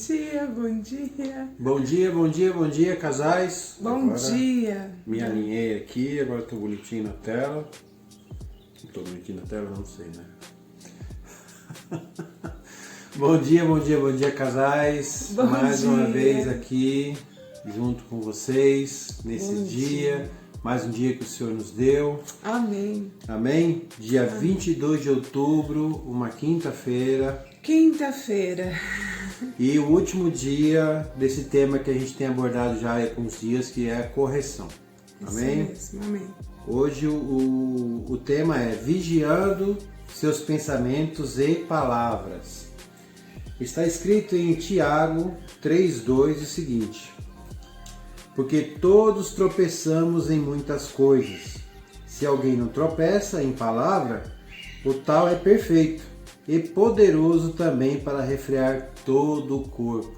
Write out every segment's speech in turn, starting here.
dia, bom dia. Bom dia, bom dia, bom dia, casais. Bom Agora, dia. Me alinhei aqui, agora estou bonitinho na tela. Estou bonitinho na tela? Não sei, né? Bom dia, bom dia, bom dia, casais. Bom Mais dia. uma vez aqui, junto com vocês, nesse Bom dia. Mais um dia que o Senhor nos deu. Amém. Amém? Dia 22 de outubro, uma quinta-feira. Quinta-feira. E o último dia desse tema que a gente tem abordado já há alguns dias, que é a correção. Amém? Isso mesmo, amém. Hoje o tema é vigiando seus pensamentos e palavras. Está escrito em Tiago 3,2 o seguinte: porque todos tropeçamos em muitas coisas. Se alguém não tropeça em palavra, o tal é perfeito e poderoso também para refrear todo o corpo.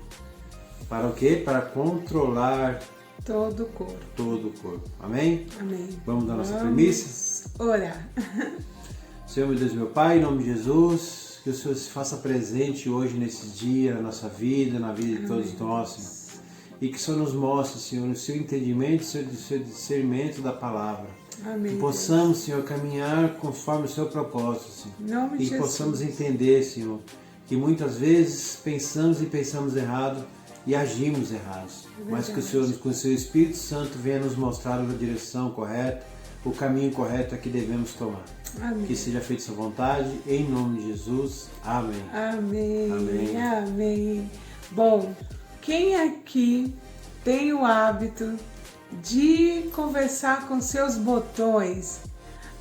Para o quê? Para controlar Todo o corpo. todo o corpo. Amém? Amém. Vamos dar nossa premissa? Orar. Senhor, meu Deus, meu Pai, em nome de Jesus, que o Senhor se faça presente hoje, nesse dia, na nossa vida, na vida de todos nós, Senhor. E que o Senhor nos mostre, Senhor, o seu entendimento, o seu discernimento da palavra. Amém. Que possamos, Senhor, caminhar conforme o seu propósito, Senhor. Em nome de E Jesus. possamos entender, Senhor, que muitas vezes pensamos errado e agimos errados. Mas que o Senhor, com o seu Espírito Santo, venha nos mostrar a direção correta, o caminho correto a que devemos tomar. Amém. Que seja feita sua vontade, em nome de Jesus. Amém. Amém. Amém. Amém. Bom, quem aqui tem o hábito de conversar com seus botões?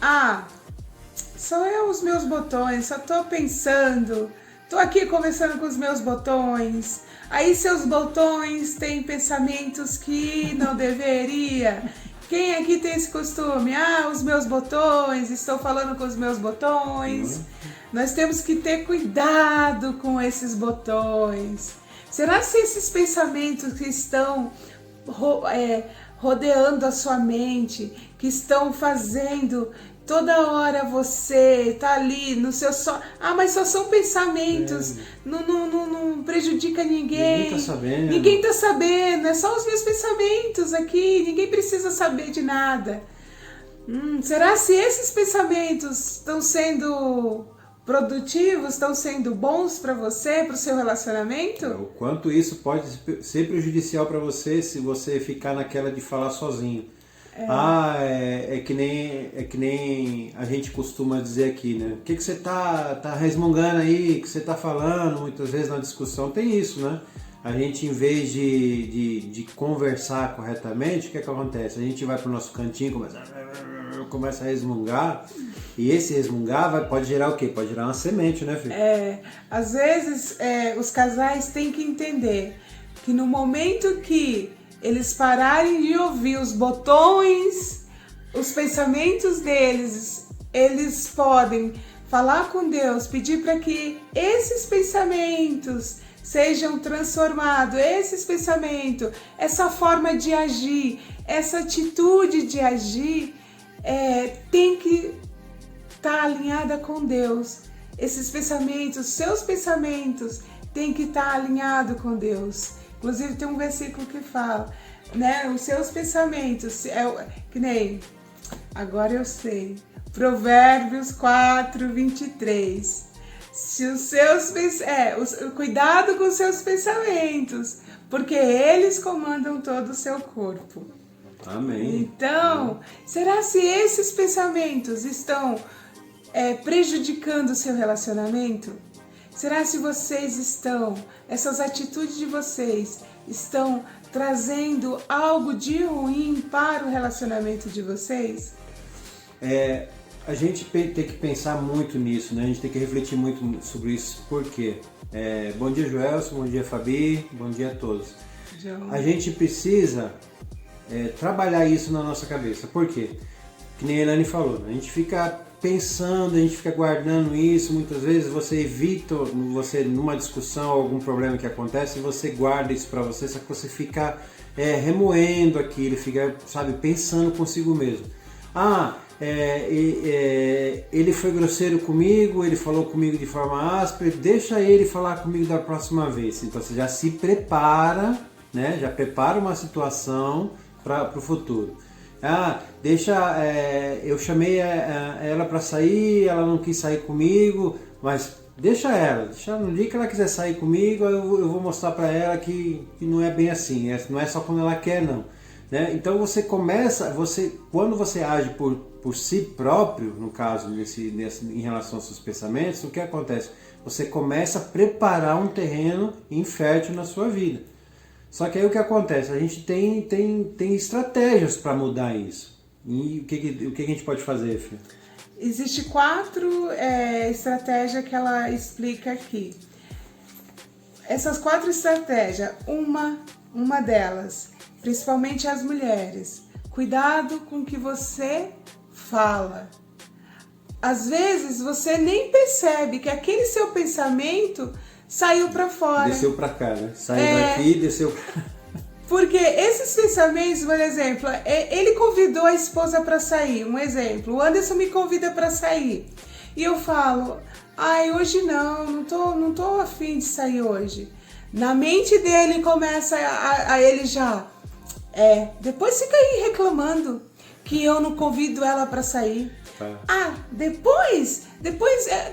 Ah, só eu os meus botões, só tô pensando, tô aqui conversando com os meus botões. Aí seus botões têm pensamentos que não deveria. Quem aqui tem esse costume? Ah, os meus botões, estou falando com os meus botões. Nós temos que ter cuidado com esses botões. Será que esses pensamentos que estão rodeando a sua mente, que estão fazendo toda hora você tá ali no seu mas só são pensamentos, não prejudica ninguém. Ninguém tá sabendo. Ninguém tá sabendo, é só os meus pensamentos aqui, ninguém precisa saber de nada. Será se esses pensamentos estão sendo produtivos, estão sendo bons para você, para o seu relacionamento? O quanto isso pode ser prejudicial para você se você ficar naquela de falar sozinho. É que nem a gente costuma dizer aqui, né? O que você tá resmungando aí, o que você tá falando, muitas vezes na discussão tem isso, né? A gente, em vez de conversar corretamente, o que acontece? A gente vai pro nosso cantinho, começa a resmungar, e esse resmungar pode gerar o quê? Pode gerar uma semente, né, filho? Às vezes os casais têm que entender que no momento que eles pararem de ouvir os botões, os pensamentos deles, eles podem falar com Deus, pedir para que esses pensamentos sejam transformados, esses pensamentos, essa forma de agir, essa atitude de agir, tem que estar alinhada com Deus. Esses pensamentos, seus pensamentos, tem que estar alinhado com Deus. Inclusive tem um versículo que fala, né? Os seus pensamentos, que nem, agora eu sei, Provérbios 4:23. Se os seus cuidado com os seus pensamentos, porque eles comandam todo o seu corpo. Amém. Então, será se esses pensamentos estão prejudicando o seu relacionamento? Será se essas atitudes de vocês estão trazendo algo de ruim para o relacionamento de vocês? A gente tem que pensar muito nisso, né? A gente tem que refletir muito sobre isso. Por quê? Bom dia, Joelson, bom dia, Fabi, bom dia a todos. A gente precisa trabalhar isso na nossa cabeça. Por quê? Que nem a Elane falou, né? A gente fica pensando, a gente fica guardando isso, muitas vezes você evita, numa discussão, algum problema que acontece, você guarda isso para você, só que você fica remoendo aquilo, fica, sabe, pensando consigo mesmo. ele foi grosseiro comigo, ele falou comigo de forma áspera, deixa ele falar comigo da próxima vez. Então você já se prepara, né? Já prepara uma situação para o futuro. Eu chamei ela para sair, ela não quis sair comigo, mas deixa no dia que ela quiser sair comigo, eu vou mostrar para ela que não é bem assim, não é só quando ela quer, não. Né? Então você começa, quando você age por si próprio, no caso, em relação aos seus pensamentos, o que acontece? Você começa a preparar um terreno infértil na sua vida. Só que aí o que acontece? A gente tem estratégias para mudar isso. E o que a gente pode fazer, Fê? Existem 4 estratégias que ela explica aqui. Essas 4 estratégias, uma delas, principalmente as mulheres, cuidado com o que você fala. Às vezes você nem percebe que aquele seu pensamento saiu para fora. Desceu para cá, né? Saiu daqui e desceu pra... Porque esses pensamentos, por exemplo, ele convidou a esposa para sair, um exemplo, o Anderson me convida para sair, e eu falo, hoje não tô afim de sair hoje. Na mente dele começa ele já, depois fica aí reclamando que eu não convido ela para sair. Depois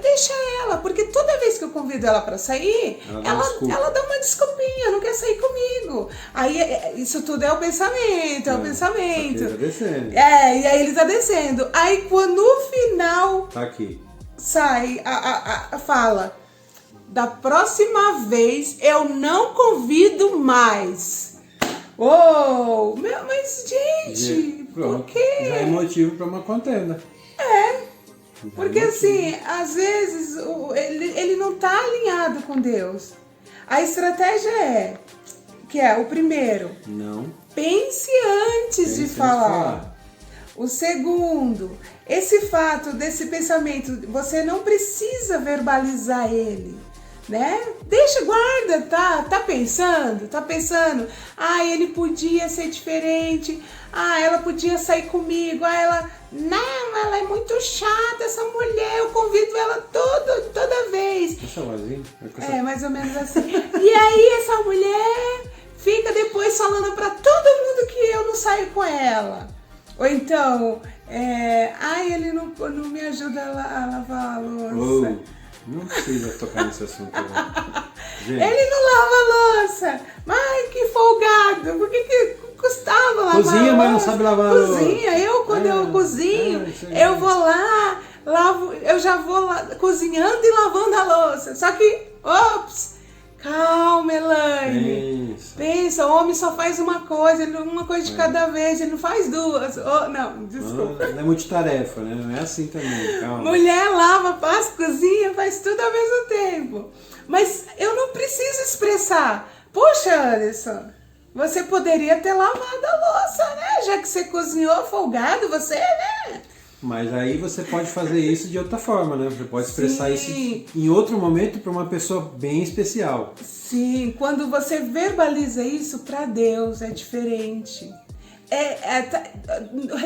deixa ela, porque toda vez que eu convido ela para sair, ela dá uma desculpinha, não quer sair comigo. Aí isso tudo é o pensamento, o pensamento. Tá descendo. E aí ele tá descendo. Aí quando no final tá aqui. Sai, fala, da próxima vez eu não convido mais. Mas gente, pronto, por quê? Já é motivo para uma contenda. Porque assim, às vezes ele não está alinhado com Deus. A estratégia que é o primeiro, não pense antes de falar. O segundo, esse fato desse pensamento, você não precisa verbalizar ele, né? Deixa, guarda, tá pensando, ele podia ser diferente, ela podia sair comigo, ela é muito chata essa mulher, eu convido ela toda vez. Mais ou menos assim. E aí essa mulher fica depois falando pra todo mundo que eu não saio com ela. Ou então, ele não me ajuda a lavar a louça. Não precisa tocar nesse assunto. Gente. Ele não lava a louça. Ai, que folgado. Por que custava lavar cozinha, a louça? Mas não sabe lavar a louça. Cozinha. Quando eu cozinho, eu vou lá, lavo, eu já vou lá cozinhando e lavando a louça. Só que, calma, Elaine. Pensa, o homem só faz uma coisa de cada vez, ele não faz 2. Não, desculpa. Não é multitarefa, né? Não é assim também, calma. Mulher lava, passa, cozinha, faz tudo ao mesmo tempo. Mas eu não preciso expressar. Poxa, Anderson, você poderia ter lavado a louça, né? Já que você cozinhou folgado, você, né? Mas aí você pode fazer isso de outra forma, né? Você pode expressar isso em outro momento para uma pessoa bem especial. Sim, quando você verbaliza isso para Deus é diferente.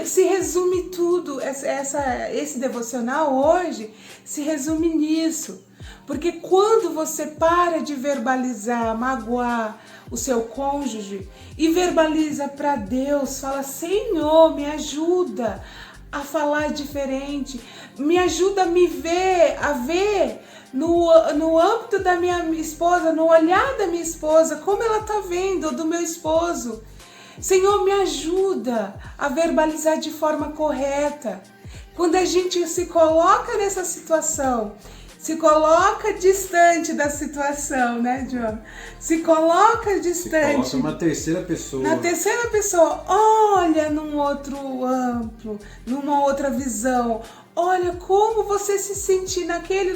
Se resume tudo, esse devocional hoje se resume nisso. Porque quando você para de verbalizar, magoar o seu cônjuge e verbaliza para Deus, fala, Senhor, me ajuda a falar diferente, me ajuda a ver no âmbito da minha esposa, no olhar da minha esposa, como ela está vendo do meu esposo. Senhor, me ajuda a verbalizar de forma correta. Quando a gente se coloca nessa situação, se coloca distante da situação, né, John? Se coloca distante. Se coloca uma terceira pessoa. Na terceira pessoa, olha num outro amplo, numa outra visão. Olha como você se sente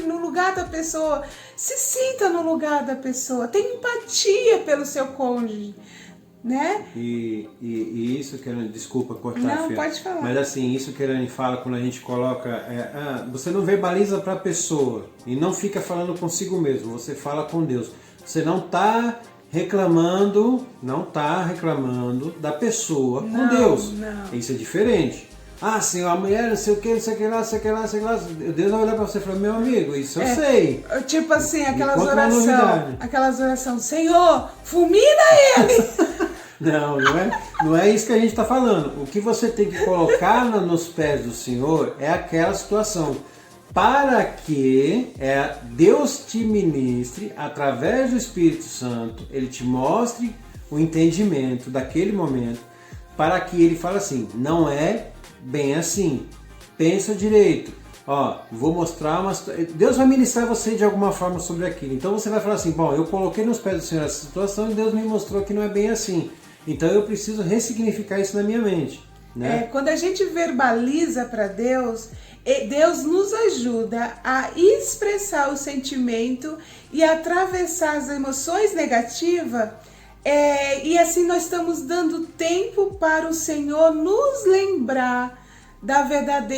no lugar da pessoa. Se sinta no lugar da pessoa. Tenha empatia pelo seu cônjuge, né? E isso que desculpa cortar, não, Fê, pode falar. mas assim, isso que a Elaine fala quando a gente coloca, você não verbaliza para a pessoa e não fica falando consigo mesmo, você fala com Deus. Você não está reclamando da pessoa com Deus. Não. Isso é diferente. Ah, Senhor, a mulher não sei o que, não sei o que lá, não sei o que lá, não sei o que lá. Deus vai olhar pra você e falar, meu amigo, isso eu sei. Tipo assim, aquelas conta uma novidade. orações, Senhor, fulmina ele! Não é isso que a gente está falando. O que você tem que colocar nos pés do Senhor é aquela situação. Para que Deus te ministre, através do Espírito Santo, Ele te mostre o entendimento daquele momento, para que Ele fale assim, não é bem assim, pensa direito. Ó, vou mostrar Deus vai ministrar você de alguma forma sobre aquilo. Então você vai falar assim, bom, eu coloquei nos pés do Senhor essa situação e Deus me mostrou que não é bem assim. Então eu preciso ressignificar isso na minha mente, né? Quando a gente verbaliza para Deus, Deus nos ajuda a expressar o sentimento e atravessar as emoções negativas. E assim nós estamos dando tempo para o Senhor nos lembrar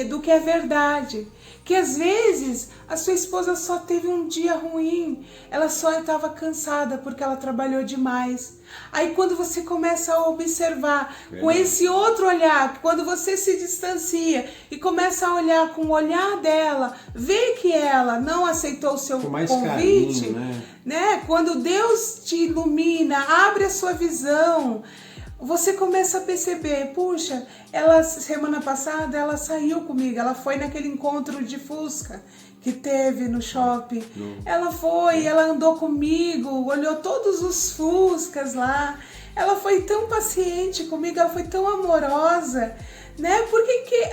do que é verdade. Que às vezes a sua esposa só teve um dia ruim, ela só estava cansada porque ela trabalhou demais. Aí quando você começa a observar com esse outro olhar, quando você se distancia e começa a olhar com o olhar dela, vê que ela não aceitou o seu convite, carinho, né? Quando Deus te ilumina, abre a sua visão, você começa a perceber, puxa, semana passada ela saiu comigo, ela foi naquele encontro de Fusca que teve no shopping. Ela foi, ela andou comigo, olhou todos os Fuscas lá. Ela foi tão paciente comigo, ela foi tão amorosa, né? Porque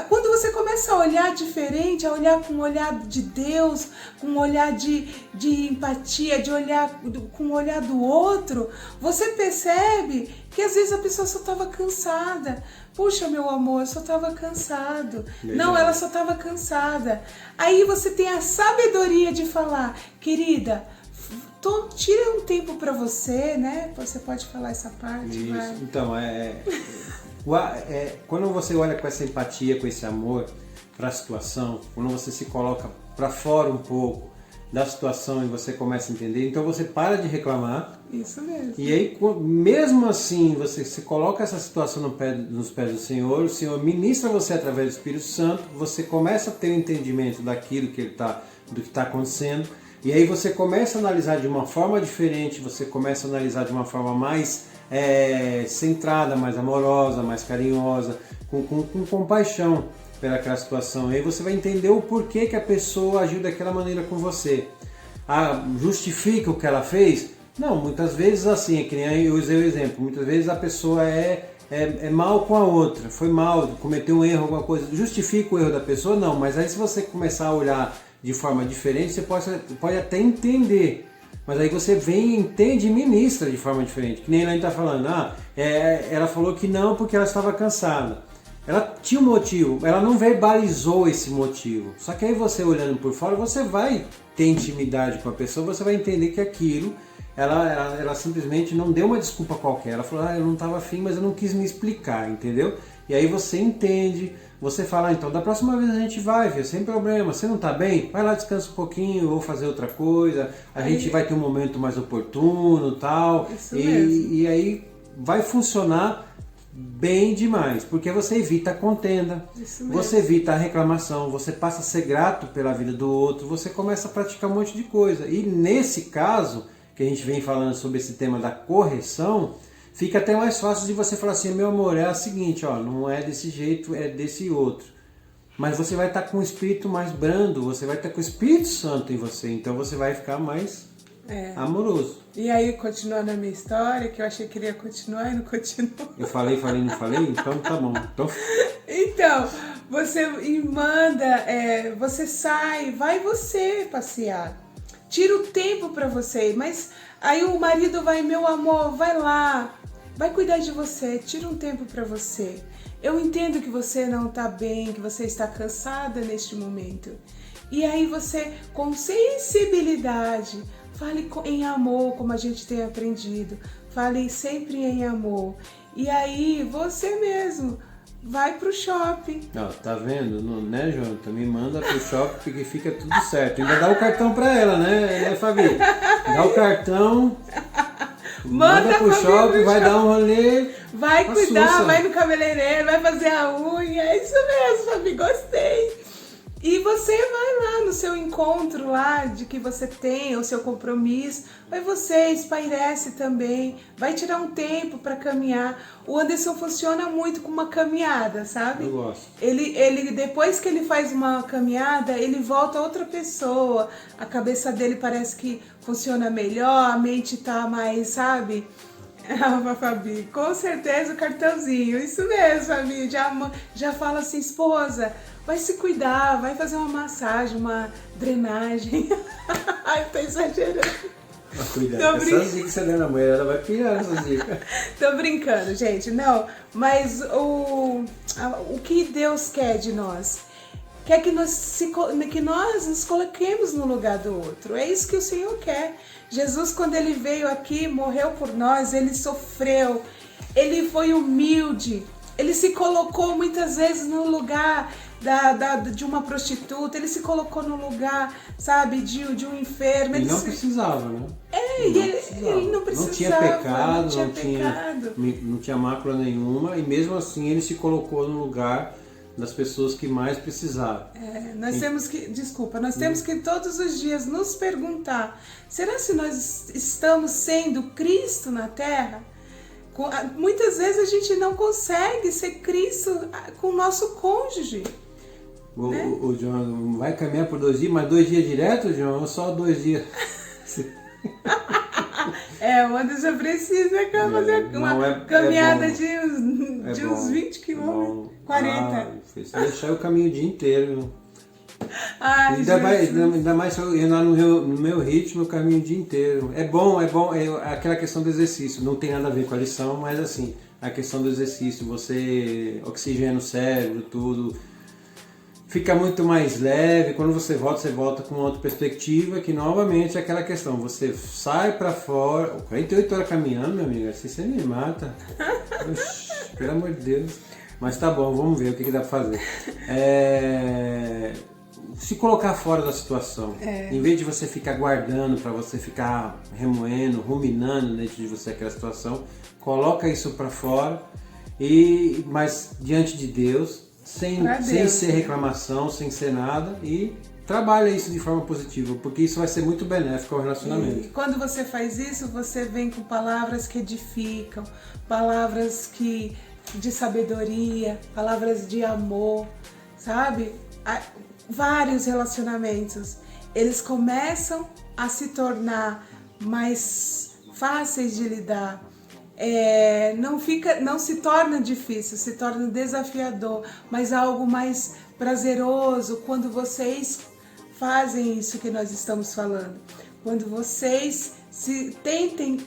quando você começa a olhar diferente, a olhar com o olhar de Deus, com um olhar de empatia, com o olhar do outro, você percebe que às vezes a pessoa só estava cansada. Puxa, meu amor, eu só estava cansado. Legal. Não, ela só estava cansada. Aí você tem a sabedoria de falar, querida, tira um tempo para você, né? Você pode falar essa parte. Isso. Vai. Então, quando você olha com essa empatia, com esse amor para a situação, quando você se coloca para fora um pouco da situação e você começa a entender, então você para de reclamar. Isso mesmo. E aí, mesmo assim, você se coloca essa situação nos pés do Senhor, o Senhor ministra você através do Espírito Santo, você começa a ter um entendimento daquilo do que está acontecendo, e aí você começa a analisar de uma forma diferente, você começa a analisar de uma forma mais centrada, mais amorosa, mais carinhosa, com compaixão pelaquela situação. E aí você vai entender o porquê que a pessoa agiu daquela maneira com você. Justifica o que ela fez? Não, muitas vezes assim, é que nem eu usei o exemplo, muitas vezes a pessoa é mal com a outra, foi mal, cometeu um erro, alguma coisa, justifica o erro da pessoa? Não, mas aí se você começar a olhar de forma diferente, você pode até entender, mas aí você vem, entende e ministra de forma diferente, que nem ela está falando, ela falou que não porque ela estava cansada. Ela tinha um motivo, ela não verbalizou esse motivo. Só que aí você olhando por fora, você vai ter intimidade com a pessoa, você vai entender que aquilo, ela simplesmente não deu uma desculpa qualquer. Ela falou, eu não estava afim, mas eu não quis me explicar, entendeu? E aí você entende, você fala, então da próxima vez a gente vai, filho, sem problema. Você não está bem? Vai lá, descansa um pouquinho, ou fazer outra coisa. A gente vai ter um momento mais oportuno, tal. Isso mesmo. E aí vai funcionar bem demais, porque você evita a contenda, você evita a reclamação, você passa a ser grato pela vida do outro, você começa a praticar um monte de coisa. E nesse caso, que a gente vem falando sobre esse tema da correção, fica até mais fácil de você falar assim, meu amor, é o seguinte, não é desse jeito, é desse outro. Mas você vai estar com o espírito mais brando, você vai estar com o Espírito Santo em você, então você vai ficar mais amoroso. E aí, continuando a minha história, que eu achei que iria continuar e não continuou. Eu falei, não falei? Então tá bom. Então, você manda, você sai, vai você passear. Tira o tempo para você, mas aí o marido vai, meu amor, vai lá, vai cuidar de você, tira um tempo para você. Eu entendo que você não está bem, que você está cansada neste momento. E aí você, com sensibilidade, fale em amor, como a gente tem aprendido. Fale sempre em amor. E aí, você mesmo vai pro shopping. Tá vendo? Não, né, Jonathan? Me manda pro shopping porque fica tudo certo. Ainda dá o cartão pra ela, né, Fabi? Dá o cartão. Manda pro shopping, vai dar um rolê. Vai cuidar, vai no cabeleireiro, vai fazer a unha. É isso mesmo, Fabi, gostei. E você vai lá no seu encontro lá, de que você tem, o seu compromisso, vai você, espairece também, vai tirar um tempo para caminhar. O Anderson funciona muito com uma caminhada, sabe? Eu gosto. Ele, depois que ele faz uma caminhada, ele volta outra pessoa, a cabeça dele parece que funciona melhor, a mente tá mais, sabe? Ah, Fabi, com certeza o cartãozinho, isso mesmo, Fabi, já fala assim, esposa, vai se cuidar, vai fazer uma massagem, uma drenagem. Ai, tô exagerando. Mas cuidado, essas dicas que você deu na mulher, ela vai pirar essas dicas. Tô brincando, gente, não, mas o que Deus quer de nós? Quer que nós nos coloquemos no lugar do outro. É isso que o Senhor quer. Jesus, quando ele veio aqui, morreu por nós, ele sofreu, ele foi humilde, ele se colocou muitas vezes no lugar de uma prostituta, ele se colocou no lugar, sabe, de um enfermo. Ele não precisava, né? Ele não precisava. Não tinha pecado, não tinha mácula nenhuma, e mesmo assim ele se colocou no lugar das pessoas que mais precisavam. Nós temos que todos os dias nos perguntar, será se nós estamos sendo Cristo na Terra? Muitas vezes a gente não consegue ser Cristo com o nosso cônjuge. O João vai caminhar por 2 dias, mas 2 dias direto, João, ou só 2 dias? O Anderson precisa fazer uma caminhada de uns 20 quilômetros, 40. Se deixar o caminho o dia inteiro. Ai, ainda mais se eu ir lá no meu ritmo, eu caminho o dia inteiro. É bom, aquela questão do exercício, não tem nada a ver com a lição, mas assim, a questão do exercício, você oxigena o cérebro, tudo, fica muito mais leve. Quando você volta com outra perspectiva, que novamente é aquela questão, você sai pra fora, 48 horas caminhando, minha amiga, assim você me mata. Oxi, pelo amor de Deus. Mas tá bom, vamos ver o que dá pra fazer. Se colocar fora da situação, em vez de você ficar guardando, para você ficar remoendo, ruminando dentro de você aquela situação, coloca isso para fora, mas diante de Deus, sem ser reclamação, sem ser nada, e trabalha isso de forma positiva, porque isso vai ser muito benéfico ao relacionamento. E quando você faz isso, você vem com palavras que edificam, palavras de sabedoria, palavras de amor, sabe? Vários relacionamentos, eles começam a se tornar mais fáceis de lidar. Não se torna difícil, se torna desafiador, mas algo mais prazeroso quando vocês fazem isso que nós estamos falando. Quando vocês tentem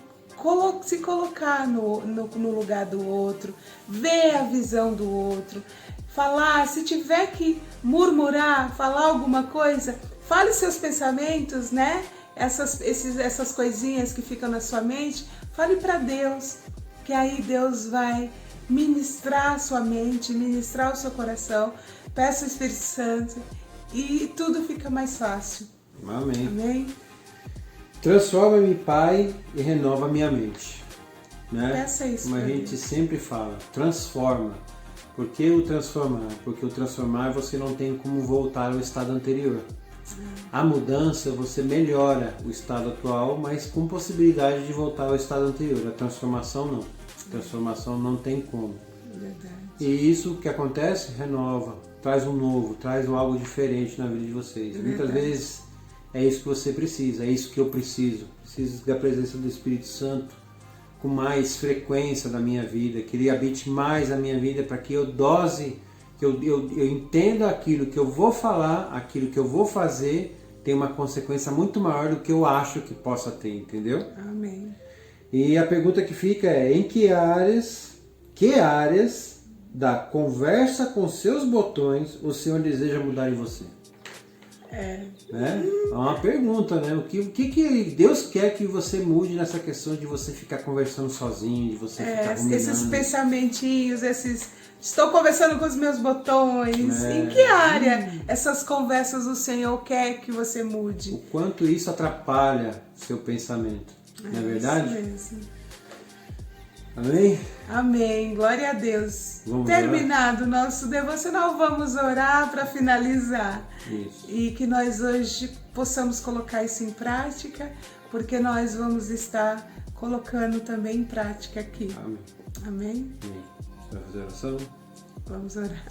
se colocar no lugar do outro, ver a visão do outro, falar, se tiver que murmurar, falar alguma coisa, fale seus pensamentos, né? Essas coisinhas que ficam na sua mente, fale para Deus, que aí Deus vai ministrar a sua mente, ministrar o seu coração, peça o Espírito Santo e tudo fica mais fácil. Amém. Amém? Transforma-me, Pai, e renova minha mente. Né? Peça isso. Como a gente sempre fala, transforma. Por que o transformar? Porque o transformar você não tem como voltar ao estado anterior. A mudança você melhora o estado atual, mas com possibilidade de voltar ao estado anterior. A transformação não. A transformação não tem como. Verdade. E isso que acontece, renova, traz um novo, traz algo diferente na vida de vocês. Muitas vezes é isso que você precisa, é isso que eu preciso. Preciso da presença do Espírito Santo com mais frequência na minha vida, que ele habite mais na minha vida para que eu que eu entenda aquilo que eu vou falar, aquilo que eu vou fazer, tem uma consequência muito maior do que eu acho que possa ter, entendeu? Amém. E a pergunta que fica é, em que áreas da conversa com seus botões o Senhor deseja mudar em você? É uma pergunta, né? O que Deus quer que você mude nessa questão de você ficar conversando sozinho, de você ficar ruminando? Esses pensamentinhos, estou conversando com os meus botões. Em que área essas conversas o Senhor quer que você mude? O quanto isso atrapalha seu pensamento, não é verdade? Isso mesmo. Amém? Amém. Glória a Deus. Vamos Terminado o nosso devocional, vamos orar para finalizar. Isso. E que nós hoje possamos colocar isso em prática, porque nós vamos estar colocando também em prática aqui. Amém. Amém? Amém. Você vai fazer oração? Vamos orar.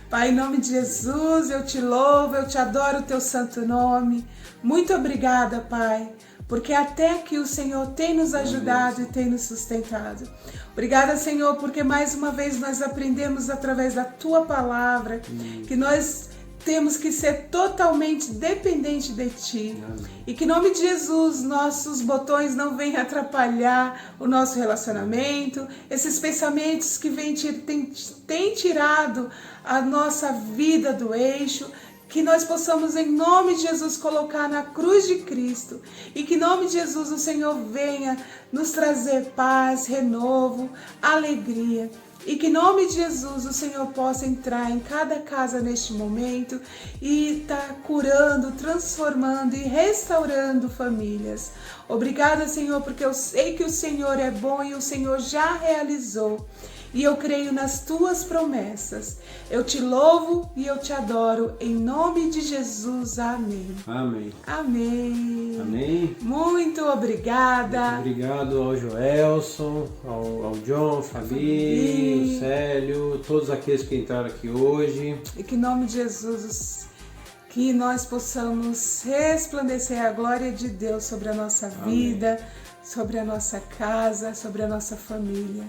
Pai, em nome de Jesus, eu te louvo, eu te adoro o teu santo nome. Muito obrigada, Pai, porque até aqui o Senhor tem nos ajudado e tem nos sustentado. Obrigada, Senhor, porque mais uma vez nós aprendemos através da tua palavra que nós temos que ser totalmente dependente de Ti. Amém. E que em nome de Jesus, nossos botões não venham atrapalhar o nosso relacionamento, esses pensamentos que têm tirado a nossa vida do eixo, que nós possamos em nome de Jesus colocar na cruz de Cristo e que em nome de Jesus o Senhor venha nos trazer paz, renovo, alegria. E que em nome de Jesus o Senhor possa entrar em cada casa neste momento e estar curando, transformando e restaurando famílias. Obrigada, Senhor, porque eu sei que o Senhor é bom e o Senhor já realizou. E eu creio nas tuas promessas. Eu te louvo e eu te adoro. Em nome de Jesus. Amém. Amém. Amém. Amém. Muito obrigada. Muito obrigado ao Joelson, ao John, Fabi, o Célio, todos aqueles que entraram aqui hoje. E que em nome de Jesus, que nós possamos resplandecer a glória de Deus sobre a nossa vida, sobre a nossa casa, sobre a nossa família.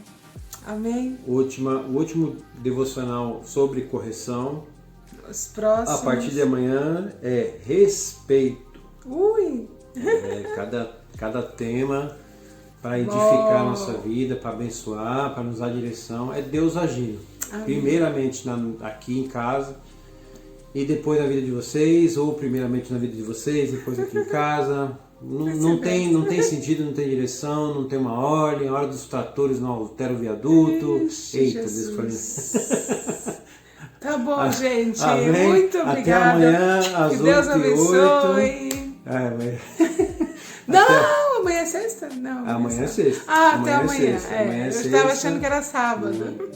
Amém? O último devocional sobre correção. Os próximos. A partir de amanhã é respeito. Ui! Cada tema para edificar a nossa vida, para abençoar, para nos dar direção. É Deus agindo. Amém. Primeiramente aqui em casa e depois na vida de vocês, ou primeiramente na vida de vocês, depois aqui em casa. Não tem sentido, não tem direção, não tem uma ordem, a hora dos tratores não altera o viaduto. Ixi, Eita, Jesus. Tá bom, gente. Amém. Muito obrigada. Até amanhã, às 8h08. Que Deus abençoe. Não, amanhã é sexta? Não. Amanhã é sexta. Até amanhã. Amanhã é eu sexta. estava achando que era sábado.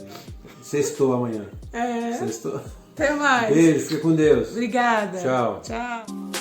Sextou amanhã. É. Sextou. Até mais. Beijo, fica com Deus. Obrigada. Tchau. Tchau.